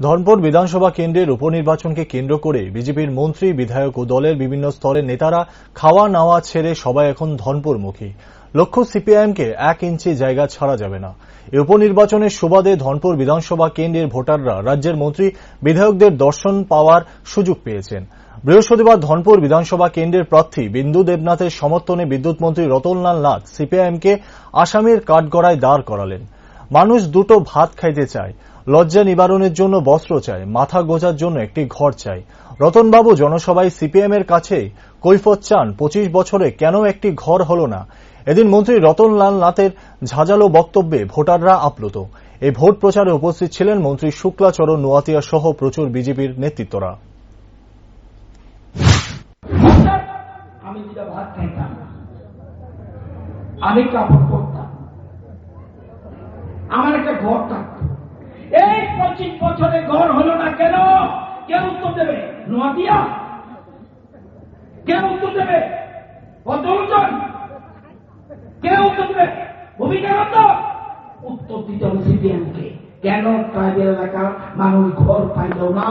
ধর্মপুর বিধানসভা কেন্দ্রের উপনির্বাচনকে কেন্দ্র করে বিজেপির মন্ত্রী, বিধায়ক ও দলের বিভিন্ন স্তরের নেতারা খাওয়া নাওয়া ছেড়ে সবাই এখন ধর্মপুরমুখী। লক্ষ্য সিপিআইএমকে 1 ইঞ্চি জায়গা ছাড়া যাবে না। এই উপনির্বাচনের সুবাদে ধর্মপুর বিধানসভা কেন্দ্রের ভোটাররা রাজ্যের মন্ত্রী, বিধায়কদের দর্শন পাওয়ার সুযোগ পেয়েছেন। বৃহস্পতিবার ধর্মপুর বিধানসভা কেন্দ্রের প্রার্থী বিন্দু দেবনাথের সমর্থনে বিদ্যুৎ মন্ত্রী রতনলাল নাথ সিপিআইএমকে আসামের কাঠগড়ায় দাঁড় করালেন। মানুষ দুটো ভাত খাইতে চায়, লজ্জা নিবারণের জন্য বস্ত্র চায়, মাথা গোজার জন্য একটি ঘর চাই। রতনবাবু জনসভায় সিপিএম এর কাছে কৈফত চান 25 বছরে কেন একটি ঘর হল না। এদিন মন্ত্রী রতনলাল নাথের ঝাঁঝালো বক্তব্যে ভোটাররা আপ্লুত। এই ভোট প্রচারে উপস্থিত ছিলেন মন্ত্রী শুক্লাচরণ নোয়াতিয়া সহ প্রচুর বিজেপির নেতৃত্বরা। আমি যেটা ভাত খাইতাম, আমি কাপড় পরতাম, আমার একটা ঘর থাকতো। এই 25 বছরে ঘর হলো না কেন? কে উত্তর দেবে? নোয়াতিয়া? কে উত্তর দেবে? বদরুজ্জামান? কে উত্তর দেবে? ভূমিকানন্দ? উত্তর দিতে হবে সিপিএমকে। কেন ট্রাইবেল এলাকার মানুষ ঘর পাইল না?